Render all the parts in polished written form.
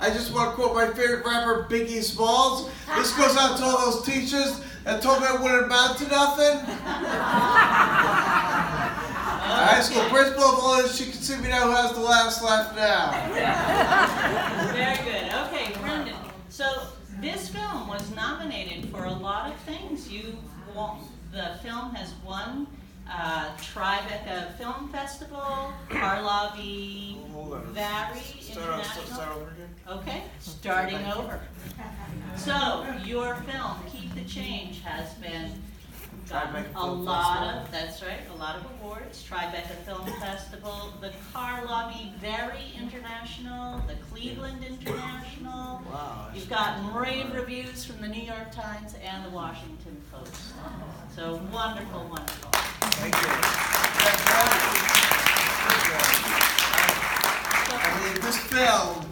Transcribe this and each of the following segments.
I just want to quote my favorite rapper, Biggie Smalls. This goes out to all those teachers that told me I wouldn't amount to nothing. High school principal, if only she could see me now, who has the last laugh now. Very good. Okay, Brendan. So this film was nominated for a lot of things. The film has won Tribeca Film Festival, Karlovy Vary International. Start over again. Okay, starting over. So your film, Keep the Change, has been gotten a lot of, that's right, a lot of awards. Tribeca Film Festival, the Karlovy Vary International, the Cleveland International. Wow. You've gotten rave reviews from the New York Times and the Washington Post. So wonderful, wonderful. Thank you. I mean, this film,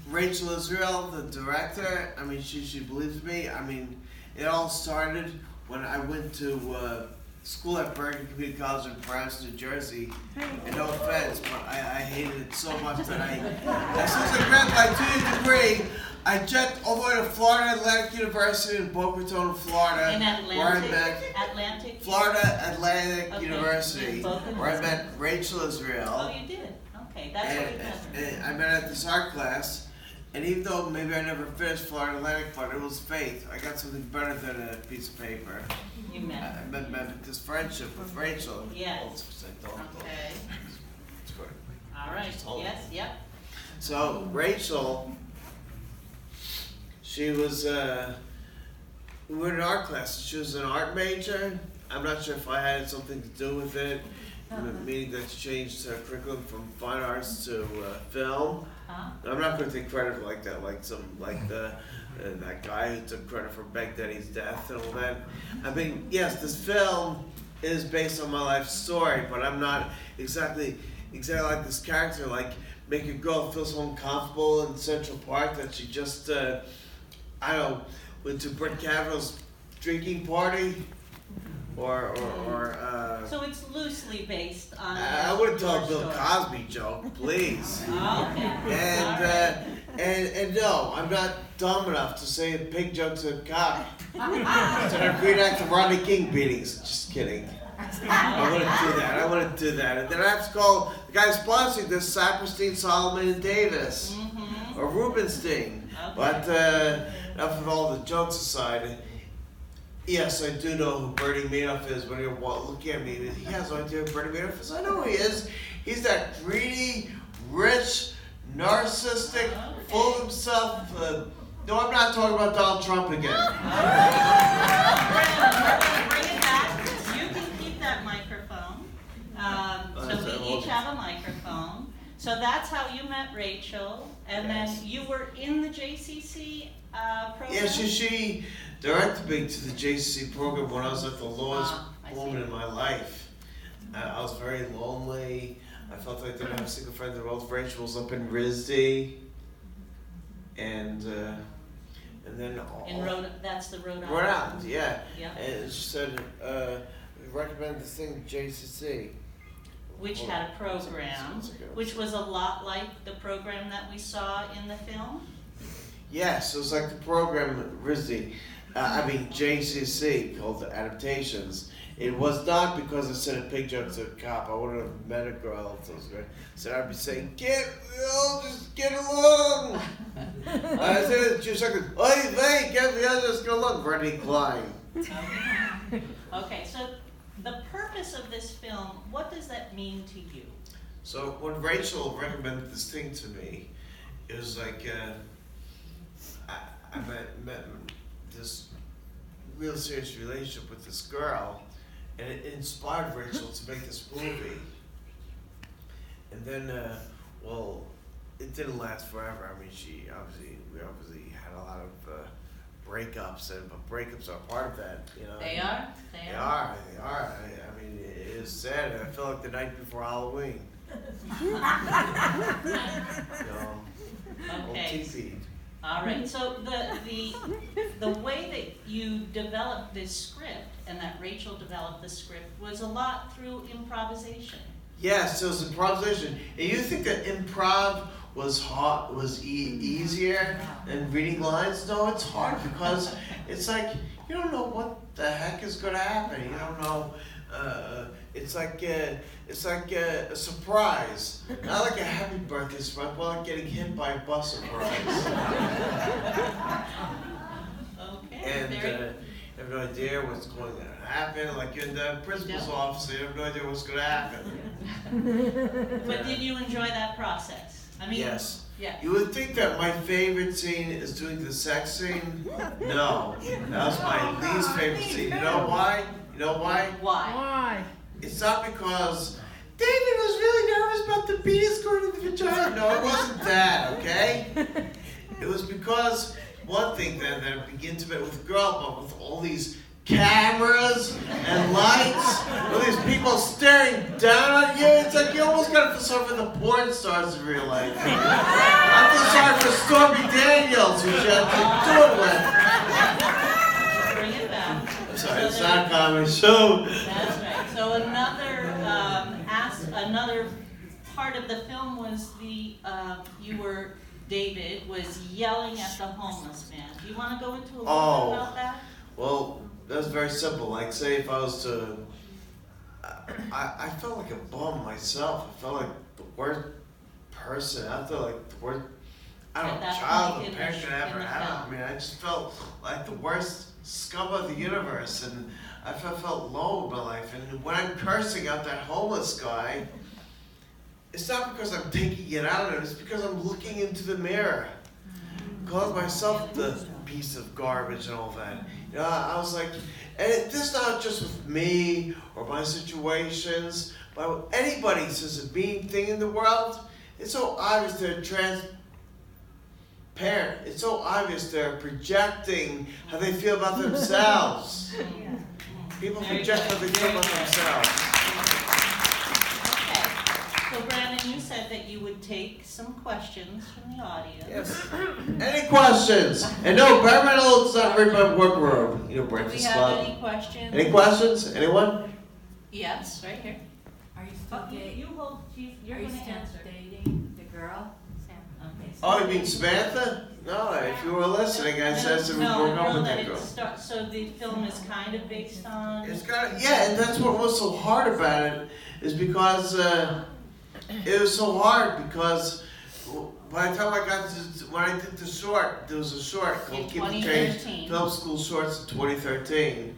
Rachel Israel, the director, I mean, she believes me. I mean, it all started when I went to school at Bergen Community College in Polansky, New Jersey. And no offense, but I hated it so much that as soon as I grabbed my 2-year degree, I jetted all the way to Florida Atlantic University in Boca Raton, Florida. In Atlantic? Florida Atlantic Okay. University, where I met Rachel Israel. Oh, you did? Okay, that's what we met. And I met her at this art class, and even though maybe I never finished Florida Atlantic, but it was faith. I got something better than a piece of paper. You met. I met this friendship with Rachel. Yes. Okay. All right. Yes. Yep. So Rachel, she was we were in art class. She was an art major. I'm not sure if I had something to do with it, meaning that she changed her curriculum from fine arts to film. I'm not going to take credit like that, like that guy who took credit for Baghdadi's death and all that. I mean, yes, this film is based on my life story, but I'm not exactly like this character. Like, make a girl feel so uncomfortable in Central Park that she just, went to Brett Kavanaugh's drinking party, So it's loosely based on. I wouldn't tell a your Bill story. Cosby joke, please. Okay. And no, I'm not dumb enough to say a pig joke to a cop. Instead of reenact the Rodney King beatings. Just kidding. I wouldn't do that. And then I have to call the guy sponsoring this, Saperstein, Solomon, and Davis. Or Rubenstein. Okay. But enough of all the jokes aside. Yes, I do know who Bernie Madoff is. When you're looking at me, he has no idea who Bernie Madoff is. I know who he is. He's that greedy, rich, narcissistic, full of himself. No, I'm not talking about Donald Trump again. We're going to bring it back. You can keep that microphone. So we each have a microphone. So that's how you met Rachel. And then you were in the JCC program? Yeah, she directed me to the JCC program when I was at the lowest moment in my life. I was very lonely. I felt like I didn't have a single friend in the world. Rachel was up in RISD, and then that's the Rhode Island. Rhode Island, yeah. Yeah. And she said, recommend this thing, JCC. Which had a program, which was a lot like the program that we saw in the film. Yes, it was like the program RISD. JCC, called the Adaptations. It was not because I said a pig joke to a cop. I wouldn't have met a girl if it was good. So I'd be saying, just get along. I said it 2 seconds. Just get along. Bernie Klein. Okay, so the purpose of this film, what does that mean to you? So when Rachel recommended this thing to me, it was like I met this real serious relationship with this girl, and it inspired Rachel to make this movie. And then, it didn't last forever. I mean, we obviously had a lot of breakups, but breakups are part of that, you know. They are. They are. I mean, it is sad. I feel like the night before Halloween. Okay. All right. So the way that you developed this script and that Rachel developed the script was a lot through improvisation. Yes, it was improvisation. And you think that improv was hard, easier than reading lines. No, it's hard because it's like you don't know what the heck is going to happen. You don't know. It's like a surprise, not like a happy birthday surprise, but like getting hit by a bus surprise. Okay, And you have no idea what's going to happen. Like you're in the principal's office, you have no idea what's going to happen. But did you enjoy that process? I mean, Yes. Yeah. You would think that my favorite scene is doing the sex scene. No, that was my least favorite scene. You know why? You know why? Why? It's not because David was really nervous about the penis going in the vagina. No, it wasn't that, okay? It was because one thing that I'd be intimate with a girl, but with all these cameras and lights, all these people staring down at you, it's like you almost gotta feel sorry for the porn stars in real life. I feel sorry for Stormy Daniels, who she had to do it with. Bring it back. I'm sorry, it's not a comedy show. That's right. So another part of the film was David was yelling at the homeless man. Do you want to go into a little bit about that? Well, that's very simple. Like, say if I was to, I felt like a bum myself. I felt like the worst person. I felt like the worst, child or parent could ever have. I mean, I just felt like the worst scum of the universe, and I felt low in my life. And when I'm cursing out that homeless guy, it's not because I'm taking it out of him. It's because I'm looking into the mirror, calling myself the piece of garbage and all that. You know, I was like, and this is not just with me or my situations, but with anybody says a mean thing in the world. It's so obvious they're transparent. It's so obvious they're projecting how they feel about themselves. People project how they feel about themselves. Okay. So Brandon, you said that you would take some questions from the audience. Yes. Any questions? And no, Bergen Ethical is not right by workroom. You know, Do we breakfast have club. any questions? Any questions? Anyone? Yes, right here. Are you still dating? You hold, you're Are you going to still answer. dating the girl? Okay. Oh, you mean Samantha? No, if you were listening, I said that we broke up with that girl. So the film is kind of based on. It's got, yeah, and that's what was so hard about it, is because it was so hard because by the time I got to, when I did the short, there was a short called Keep the Change, Film School Shorts in 2013.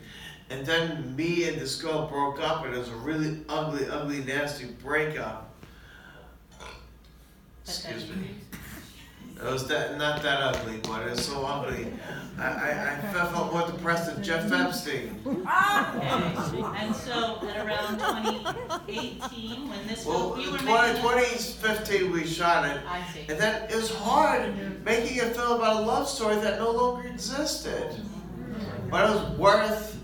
And then me and this girl broke up, and it was a really ugly, nasty breakup. Excuse me. It was not that ugly, but it was so ugly. I felt more depressed than Jeff Epstein. Okay. And so at around 2018, when this film, we were making 2015 we shot it. I see. And then it was hard making a film about a love story that no longer existed. But it was worth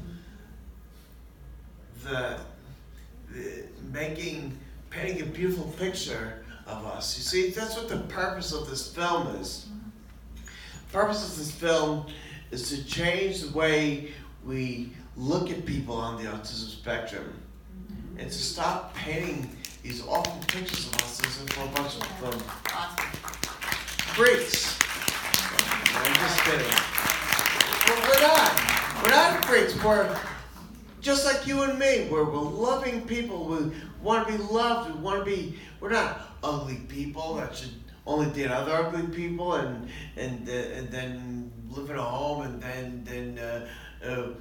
painting a beautiful picture of us. You see, that's what the purpose of this film is. The purpose of this film is to change the way we look at people on the autism spectrum, and to stop painting these awful pictures of us as if we're a bunch of freaks. I'm just kidding. But we're not. We're not freaks. We're just like you and me. We're loving people. We want to be loved. We're not ugly people that should only date other ugly people and then live in a home and then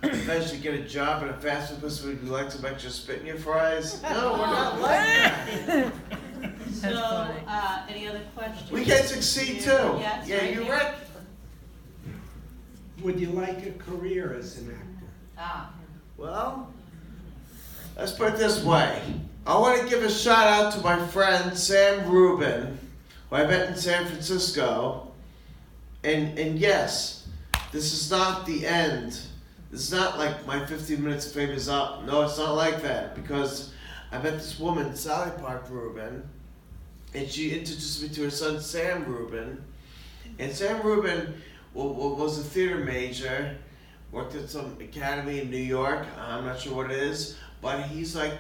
eventually get a job at a fast food place where you like some extra spit in your fries. No, we're not like that. So, any other questions? We can succeed too. Yes, Yeah, right you're here. right. Would you like a career as an actor? Well, let's put it this way. I want to give a shout out to my friend Sam Rubin, who I met in San Francisco. And yes, this is not the end. This is not like my 15 minutes of fame is up. No, it's not like that. Because I met this woman, Sally Park Rubin, and she introduced me to her son, Sam Rubin. And Sam Rubin was a theater major, worked at some academy in New York. I'm not sure what it is, but he's like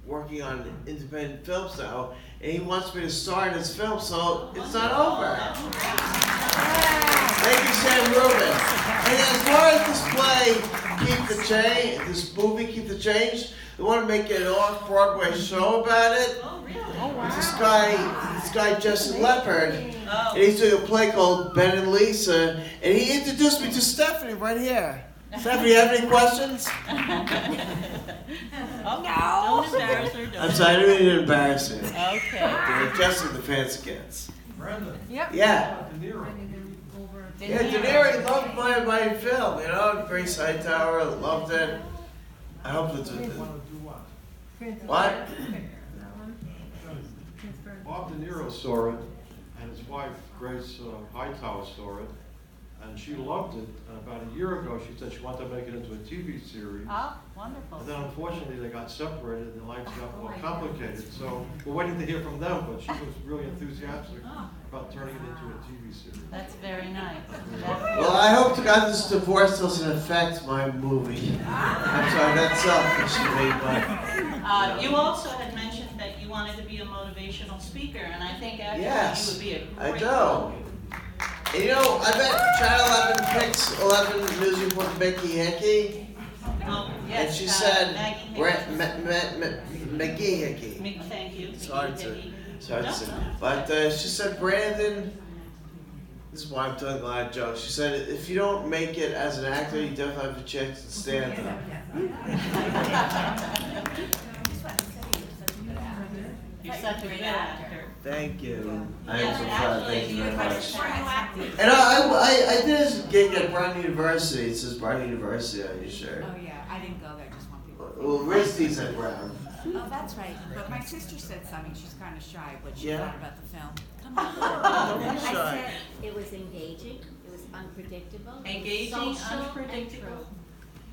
working on independent films now, and he wants me to star in his film, so it's not over. Thank you, Sam Rubin. And as far as this play, Keep the Change, this movie, Keep the Change, they want to make an off-Broadway show about it. Oh, really? It's this guy Jesse Leppard, Oh. and he's doing a play called Ben and Lisa, and he introduced me to Stephanie right here. Stephanie, you have any questions? Oh, no. Don't embarrass her. I'm sorry, I didn't mean to embarrass you. Okay. They're adjusting the fancy kids. Brenda. Yep. Yeah. De Niro. Yeah, De Niro loved my film, you know, Grace Hightower, loved it. I hope it's Want to do what? what? Bob De Niro saw it, and his wife Grace Hightower saw it, and she loved it. And about a year ago, she said she wanted to make it into a TV series. Oh, wonderful. And then unfortunately, they got separated, and life got more complicated. So we're waiting to hear from them, but she was really enthusiastic about turning it into a TV series. That's very nice. Well, I hope to God this divorce doesn't affect my movie. I'm sorry, that's selfish of me, but You also had mentioned that you wanted to be a motivational speaker, and I think actually yes, you would be a I great do. And you know, I bet Channel 11 picks 11 news report Becky Hickey, Oh, and yes, she said, Maggie Maggie Hickey. Hickey. Thank you. It's hard Maggie to, Hickey. it's hard to No, say. no. But she said, Brandon, this is why I'm telling a lot of jokes. She said, if you don't make it as an actor, you definitely have a chance to stand up. You're such a good actor. Thank you. I Yes, am so proud. actually, Thank you very much. you And I did this gig at Brown University. It says Brown University on your shirt. Oh, yeah, I didn't go there, just want people. Well, Risty's at Brown. Oh, that's right, but my sister said something, she's kind of shy, what she Yeah? thought about the film. Come on. Don't be I shy. said it was engaging, it was unpredictable. it was Engaging, social and unpredictable. true.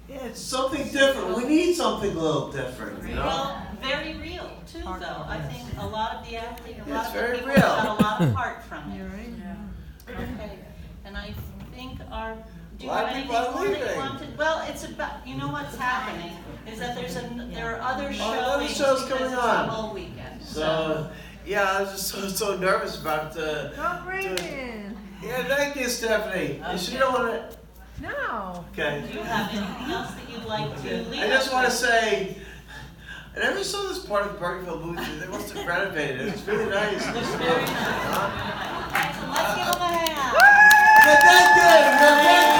Yeah, it's something different. We need something a little different, you know? Well, very real too, though. I think a lot of the acting, a Yeah, lot it's of the very people real. got a lot of heart from it. Yeah. Okay, and I think our, do you A lot have of anything people are more that you leaving. want to? Well, it's about, you know what's happening, is that there are other other showings shows because coming it's the on. whole weekend. So, yeah, I was just so nervous about Don't bring doing- in. Yeah, thank you, Stephanie. And she don't want to. No. Okay. Do you have anything else that you'd like to leave? I just us want to with? say, I never saw this part of the Bergenfield movie. They must have renovated it. It's really nice. It's very nice. Let's give them a hand. Thank you.